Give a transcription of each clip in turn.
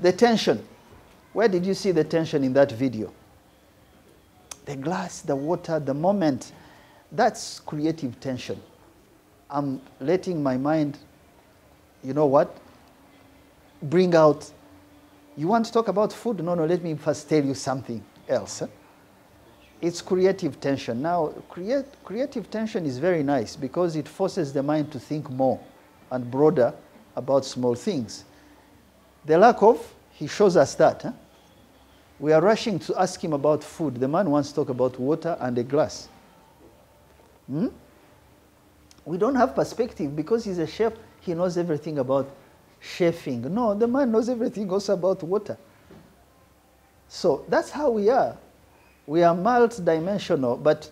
The tension. Where did you see the tension in that video? The glass, the water, the moment. That's creative tension. I'm letting my mind, you know what, bring out, you want to talk about food? No, let me first tell you something else. It's creative tension. Now, creative tension is very nice because it forces the mind to think more and broader about small things. The lack of, he shows us that. We are rushing to ask him about food. The man wants to talk about water and a glass. We don't have perspective because he's a chef. He knows everything about chefing. No, the man knows everything also about water. So that's how we are. We are multi-dimensional, but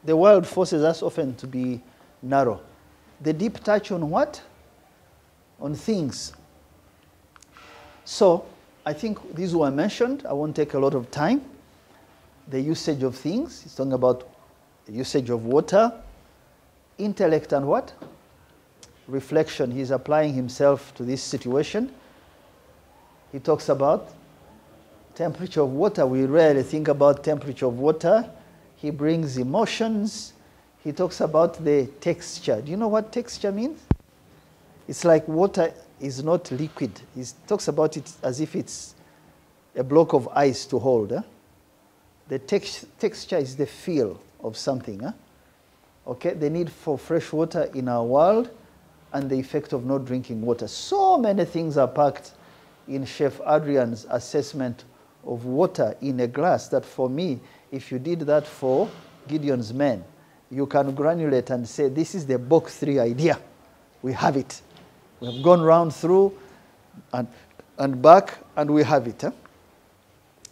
the world forces us often to be narrow. The deep touch on what? On things. So I think these were mentioned. I won't take a lot of time. The usage of things. He's talking about the usage of water, intellect and what? Reflection. He's applying himself to this situation. He talks about temperature of water. We rarely think about temperature of water. He brings emotions. He talks about the texture. Do you know what texture means? It's like water is not liquid. He talks about it as if it's a block of ice to hold. The texture is the feel of something. Okay, the need for fresh water in our world and the effect of not drinking water. So many things are packed in Chef Adrian's assessment of water in a glass that for me, if you did that for Gideon's men, you can granulate and say, this is the box 3 idea. We have it. We have gone round through and back, and we have it.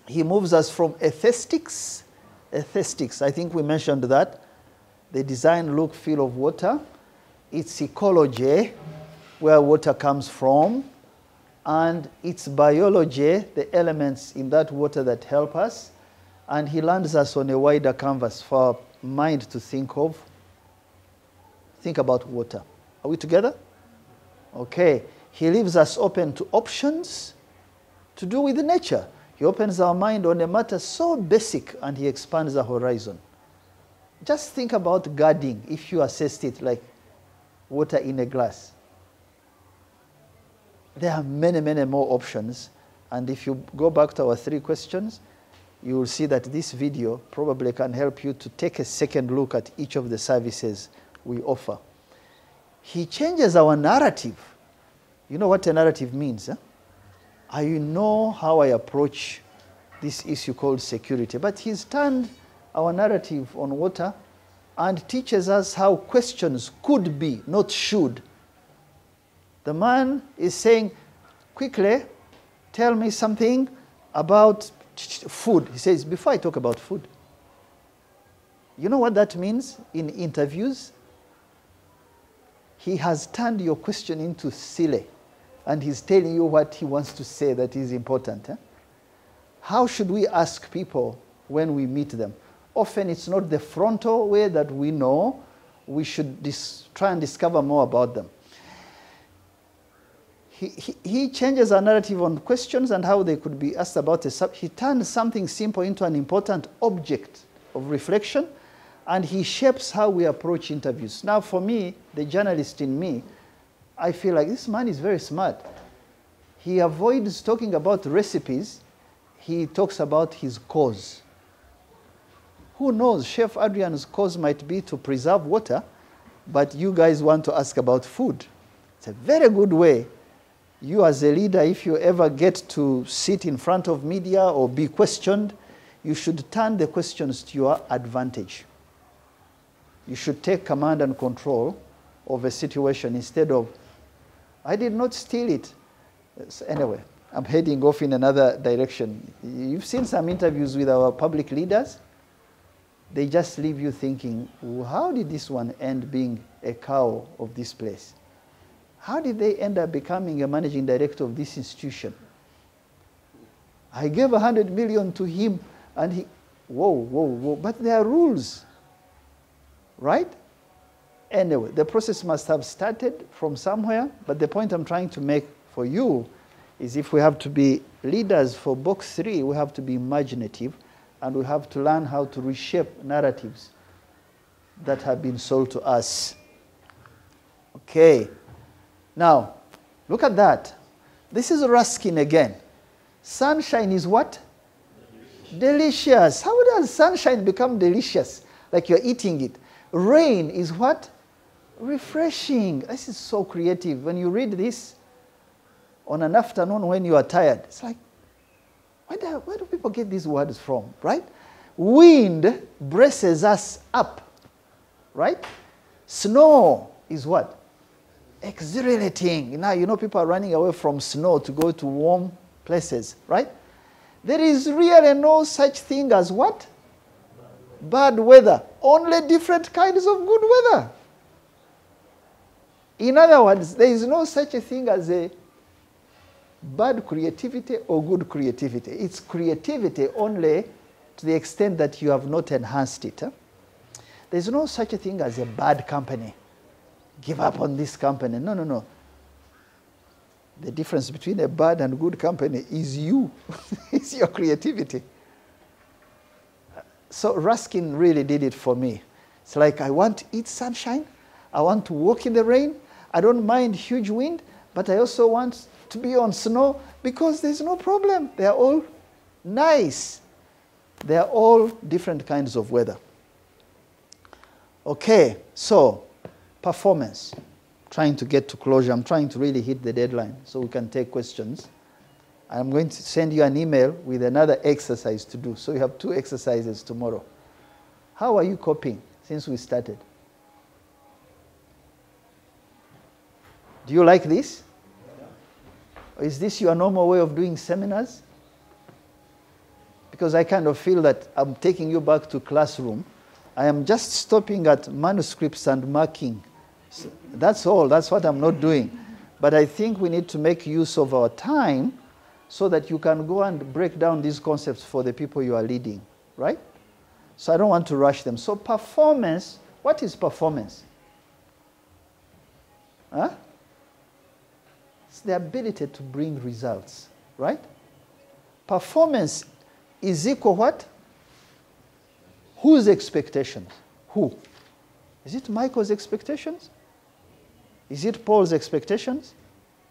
He moves us from aesthetics. Aesthetics, I think we mentioned that. The design, look, feel of water. Its ecology, where water comes from, and its biology, the elements in that water that help us. And he lands us on a wider canvas for our mind to think of. Think about water. Are we together? Okay. He leaves us open to options to do with nature. He opens our mind on a matter so basic and he expands the horizon. Just think about gardening if you assessed it like water in a glass. There are many, many more options. And if you go back to our 3 questions, you will see that this video probably can help you to take a second look at each of the services we offer. He changes our narrative. You know what a narrative means? I know how I approach this issue called security. But he's turned our narrative on water and teaches us how questions could be, not should. The man is saying, quickly, tell me something about food. He says, before I talk about food, you know what that means in interviews? He has turned your question into silly, and he's telling you what he wants to say that is important. How should we ask people when we meet them? Often it's not the frontal way that we know. We should try and discover more about them. He changes our narrative on questions and how they could be asked about. He turns something simple into an important object of reflection, and he shapes how we approach interviews. Now, for me, the journalist in me, I feel like this man is very smart. He avoids talking about recipes. He talks about his cause. Who knows? Chef Adrian's cause might be to preserve water, but you guys want to ask about food. It's a very good way. You as a leader, if you ever get to sit in front of media or be questioned, you should turn the questions to your advantage. You should take command and control of a situation instead of, I did not steal it. So anyway, I'm heading off in another direction. You've seen some interviews with our public leaders. They just leave you thinking, how did this one end being a cow of this place? How did they end up becoming a managing director of this institution? I gave 100 million to him and he, whoa. But there are rules, right? Anyway, the process must have started from somewhere, but the point I'm trying to make for you is if we have to be leaders for box 3, we have to be imaginative, and we have to learn how to reshape narratives that have been sold to us. Okay. Now, look at that. This is Ruskin again. Sunshine is what? Delicious. How does sunshine become delicious? Like you're eating it. Rain is what? Refreshing. This is so creative. When you read this on an afternoon when you are tired, it's like, where do people get these words from, right? Wind braces us up, right? Snow is what? Exhilarating. Now, you know, people are running away from snow to go to warm places, right? There is really no such thing as what? Bad weather. Only different kinds of good weather. In other words, there is no such a thing as a bad creativity or good creativity. It's creativity only to the extent that you have not enhanced it. There's no such a thing as a bad company. Give up on this company. No, no, no. The difference between a bad and good company is you. It's your creativity. So Ruskin really did it for me. It's like, I want to eat sunshine. I want to walk in the rain. I don't mind huge wind, but I also want to be on snow because there's no problem. They are all nice. They are all different kinds of weather. Okay, so performance. Trying to get to closure. I'm trying to really hit the deadline so we can take questions. I'm going to send you an email with another exercise to do. So you have 2 exercises tomorrow. How are you coping since we started? Do you like this? Or is this your normal way of doing seminars? Because I kind of feel that I'm taking you back to classroom. I am just stopping at manuscripts and marking. So that's all. That's what I'm not doing. But I think we need to make use of our time so that you can go and break down these concepts for the people you are leading, right? So I don't want to rush them. So performance, what is performance? Huh? It's the ability to bring results, right? Performance is equal what? Whose expectations? Who? Is it Michael's expectations? Is it Paul's expectations?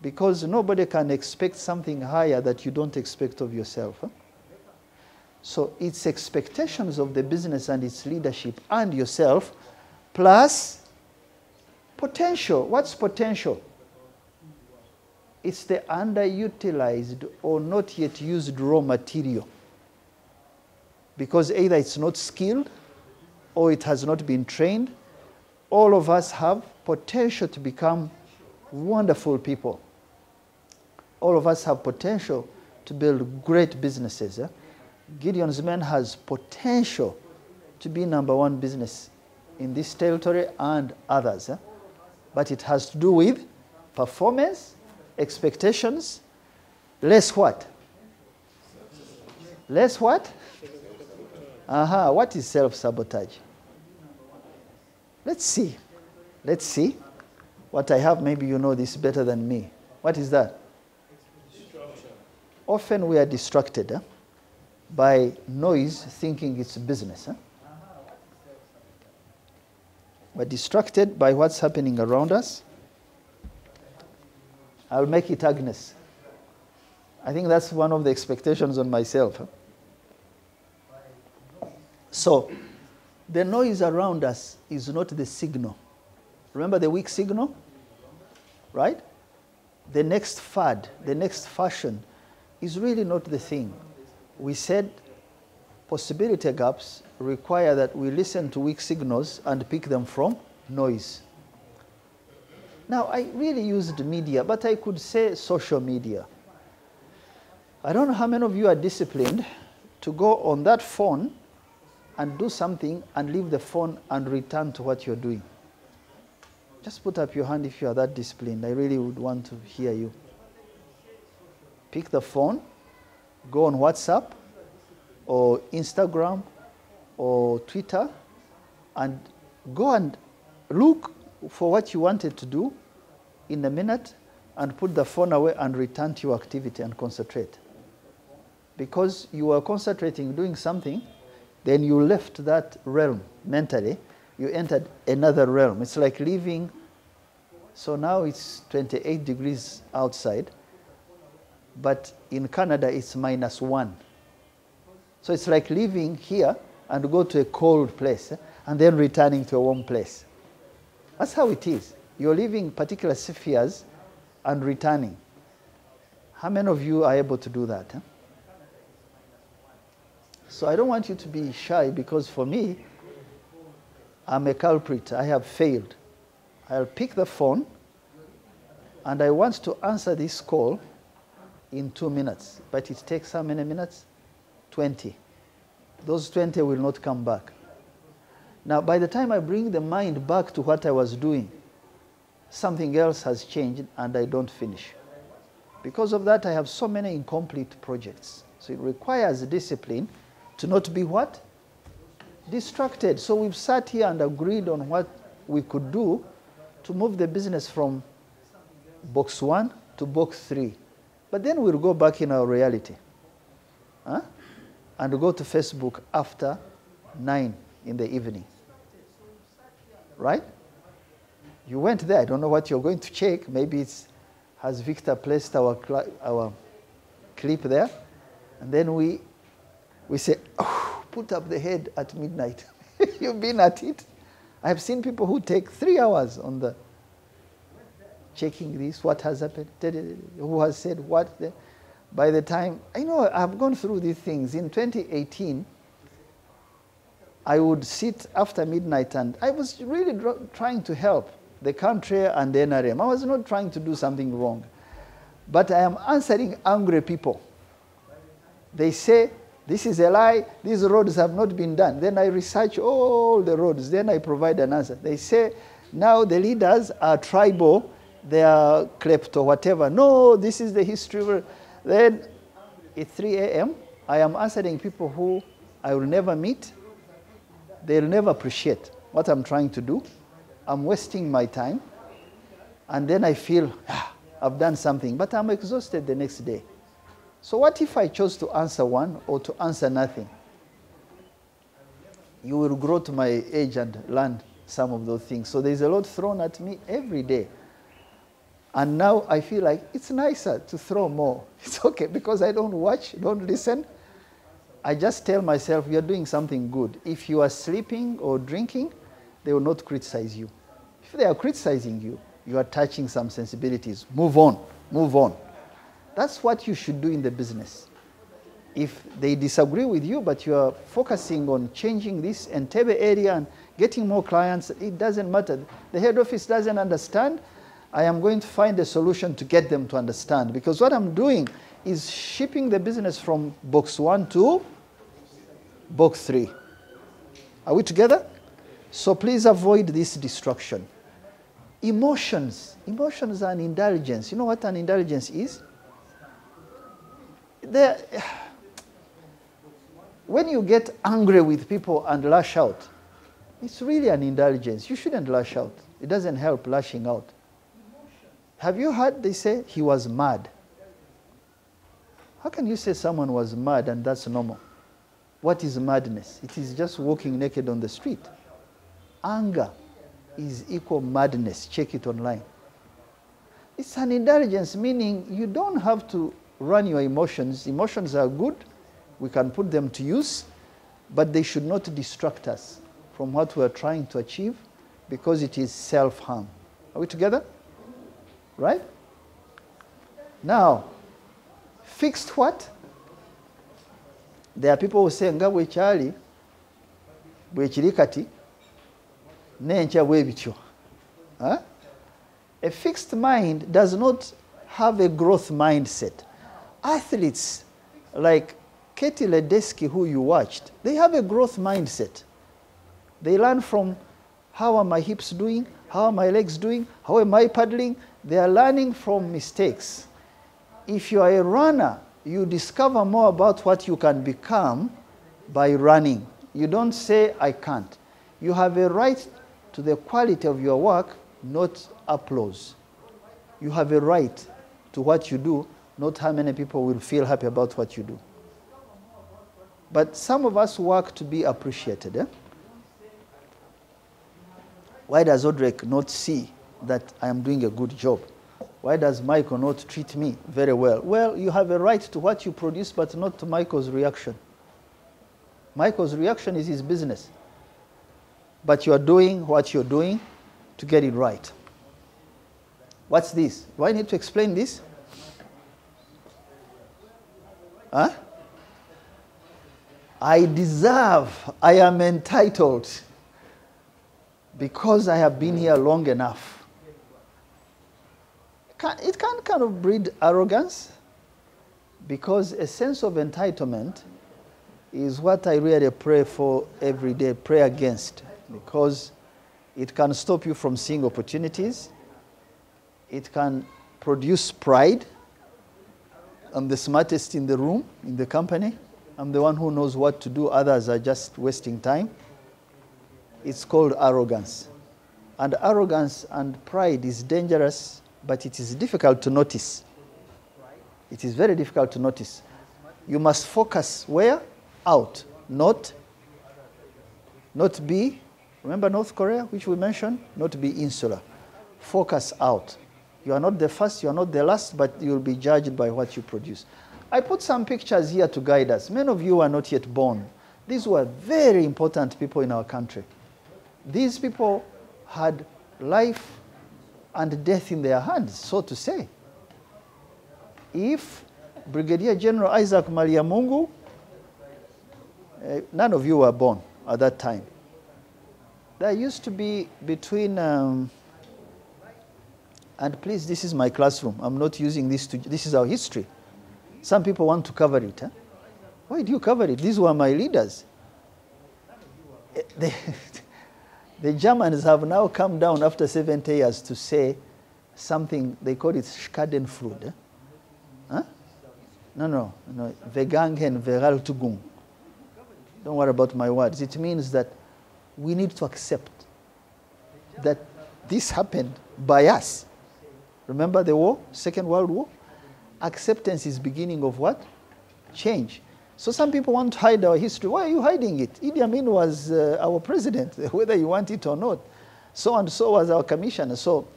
Because nobody can expect something higher that you don't expect of yourself. Huh? So it's expectations of the business and its leadership and yourself plus potential. What's potential? It's the underutilized or not yet used raw material. Because either it's not skilled or it has not been trained. All of us have potential to become wonderful people. All of us have potential to build great businesses. Gideon's Men has potential to be #1 business in this territory and others. But it has to do with performance, expectations, less what? Less what? What is self-sabotage? Let's see. Let's see. What I have, maybe you know this better than me. What is that? Often we are distracted by noise, thinking it's business. We're distracted by what's happening around us. I'll make it Agnes. I think that's one of the expectations on myself. So, the noise around us is not the signal. Remember the weak signal? Right? The next fad, the next fashion is really not the thing. We said possibility gaps require that we listen to weak signals and pick them from noise. Now, I really used media, but I could say social media. I don't know how many of you are disciplined to go on that phone and do something and leave the phone and return to what you're doing. Just put up your hand if you are that disciplined. I really would want to hear you. Pick the phone, go on WhatsApp or Instagram or Twitter and go and look for what you wanted to do in a minute and put the phone away and return to your activity and concentrate. Because you were concentrating, doing something, then you left that realm mentally, you entered another realm. It's like leaving, so now it's 28 degrees outside, but in Canada it's -1. So it's like leaving here and go to a cold place and then returning to a warm place. That's how it is. You're leaving particular spheres and returning. How many of you are able to do that? Huh? So I don't want you to be shy, because for me, I'm a culprit. I have failed. I'll pick the phone and I want to answer this call in 2 minutes. But it takes how many minutes? 20. Those 20 will not come back. Now, by the time I bring the mind back to what I was doing, something else has changed and I don't finish. Because of that, I have so many incomplete projects. So it requires discipline to not be what? Distracted. So we've sat here and agreed on what we could do to move the business from box 1 to box 3. But then we'll go back in our reality. Huh? And go to Facebook after 9 in the evening. Right? You went there. I don't know what you're going to check. Maybe it's, has Victor placed our clip there? And then we say, oh, put up the head at midnight. You've been at it. I've seen people who take 3 hours on the checking this, what has happened, who has said what. By the time, I know I've gone through these things. In 2018, I would sit after midnight and I was really trying to help the country and the NRM. I was not trying to do something wrong. But I am answering angry people. They say, this is a lie, these roads have not been done. Then I research all the roads, then I provide an answer. They say, now the leaders are tribal, they are klepto, whatever. No, this is the history. Then at 3 a.m., I am answering people who I will never meet. They'll never appreciate what I'm trying to do. I'm wasting my time. And then I feel, I've done something. But I'm exhausted the next day. So what if I chose to answer one or to answer nothing? You will grow to my age and learn some of those things. So there's a lot thrown at me every day. And now I feel like it's nicer to throw more. It's okay because I don't watch, don't listen. I just tell myself, you're doing something good. If you are sleeping or drinking, they will not criticize you. If they are criticizing you, you are touching some sensibilities. Move on, move on. That's what you should do in the business. If they disagree with you, but you are focusing on changing this Entebbe area and getting more clients, it doesn't matter. The head office doesn't understand. I am going to find a solution to get them to understand. Because what I'm doing is shipping the business from box 1 to box 3. Are we together? So please avoid this distraction. Emotions. Emotions are an indulgence. You know what an indulgence is? When you get angry with people and lash out, it's really an indulgence. You shouldn't lash out. It doesn't help lashing out. Have you heard they say he was mad? How can you say someone was mad and that's normal? What is madness? It is just walking naked on the street. Anger is equal madness. Check it online. It's an indulgence, meaning you don't have to run your emotions. Emotions are good. We can put them to use, but they should not distract us from what we are trying to achieve because it is self-harm. Are we together? Right? Now, fixed what? There are people who say, nga bwe kyali, bwe kiri kati, n'enkya bwe bityo. A fixed mind does not have a growth mindset. Athletes like Katie Ledecky, who you watched, they have a growth mindset. They learn from how are my hips doing, how are my legs doing, how am I paddling. They are learning from mistakes. If you are a runner, you discover more about what you can become by running. You don't say, I can't. You have a right to the quality of your work, not applause. You have a right to what you do, not how many people will feel happy about what you do. But some of us work to be appreciated. Eh? Why does Audrey not see that I am doing a good job? Why does Michael not treat me very well? Well, you have a right to what you produce, but not to Michael's reaction. Michael's reaction is his business. But you are doing what you're doing to get it right. What's this? Do I need to explain this? Huh? I deserve, I am entitled, because I have been here long enough. It can kind of breed arrogance, because a sense of entitlement is what I really pray for every day, pray against, because it can stop you from seeing opportunities. It can produce pride. I'm the smartest in the room, in the company. I'm the one who knows what to do. Others are just wasting time. It's called arrogance. And arrogance and pride is dangerous, but it is difficult to notice. It is very difficult to notice. You must focus where? Out. Not be, remember North Korea, which we mentioned? Not be insular. Focus out. You are not the first, you are not the last, but you will be judged by what you produce. I put some pictures here to guide us. Many of you are not yet born. These were very important people in our country. These people had life and death in their hands, so to say. If Brigadier General Isaac Maliamungu, none of you were born at that time. There used to be between... and please, this is my classroom. I'm not using this to... This is our history. Some people want to cover it. Huh? Why do you cover it? These were my leaders. The Germans have now come down after 70 years to say something, they call it Schadenfreude. Eh? Huh? No. Vergangen, Veraltugung. Don't worry about my words. It means that we need to accept that this happened by us. Remember the war, Second World War? Acceptance is beginning of what? Change. So some people want to hide our history. Why are you hiding it? Idi Amin was our president, whether you want it or not. So and so was our commissioner. So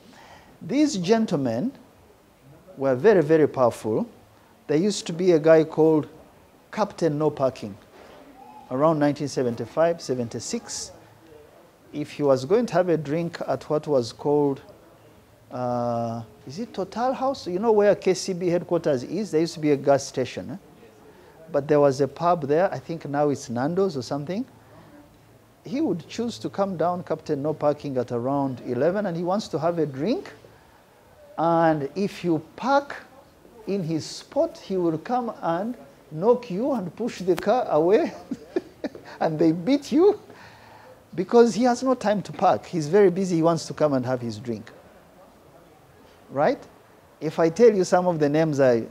these gentlemen were very, very powerful. There used to be a guy called Captain No Parking around 1975, 76. If he was going to have a drink at what was called, is it Total House? You know where KCB headquarters is? There used to be a gas station. Eh? But there was a pub there. I think now it's Nando's or something. He would choose to come down, Captain No Parking, at around 11, and he wants to have a drink. And if you park in his spot, he will come and knock you and push the car away. And they beat you because he has no time to park. He's very busy. He wants to come and have his drink. Right? If I tell you some of the names, I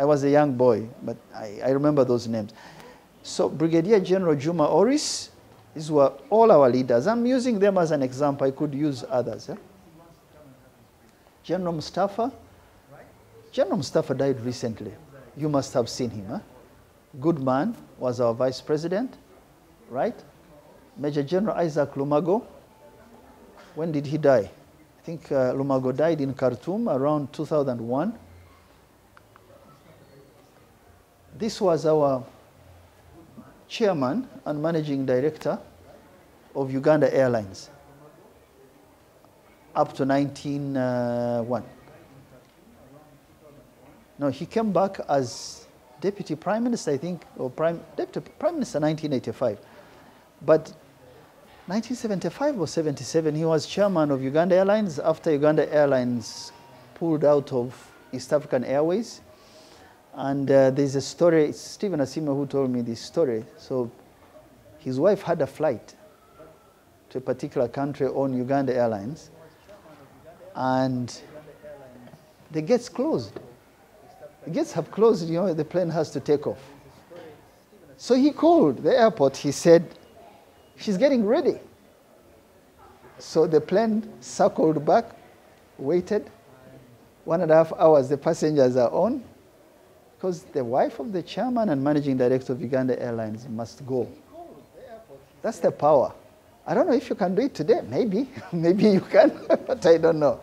was a young boy, but I remember those names. So Brigadier General Juma Oris, these were all our leaders. I'm using them as an example. I could use others. Eh? General Mustafa. General Mustafa died recently. You must have seen him. Eh? Good man, was our vice president, right? Major General Isaac Lumago. When did he die? I think Lumago died in Khartoum around 2001. This was our chairman and managing director of Uganda Airlines up to 1901. No, he came back as deputy prime minister, I think, or deputy prime minister 1985. But 1975 or 77, he was chairman of Uganda Airlines after Uganda Airlines pulled out of East African Airways. And there's a story, it's Stephen Asima who told me this story. So his wife had a flight to a particular country on Uganda Airlines, and the gates closed. The gates have closed, you know, the plane has to take off. So he called the airport, he said, she's getting ready. So the plane circled back, waited, 1.5 hours the passengers are on, because the wife of the chairman and managing director of Uganda Airlines must go. That's the power. I don't know if you can do it today. Maybe. Maybe you can, but I don't know.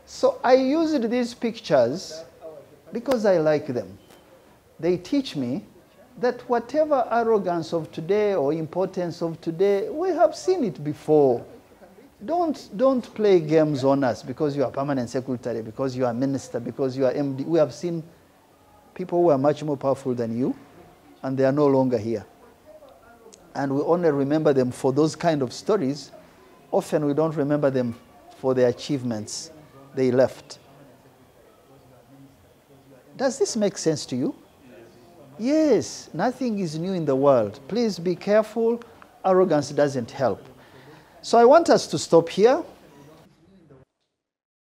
So I used these pictures because I like them. They teach me that whatever arrogance of today or importance of today, we have seen it before. Don't play games on us because you are permanent secretary, because you are minister, because you are MD. We have seen people who are much more powerful than you, and they are no longer here. And we only remember them for those kind of stories. Often we don't remember them for their achievements they left. Does this make sense to you? Yes, nothing is new in the world. Please be careful. Arrogance doesn't help. So I want us to stop here.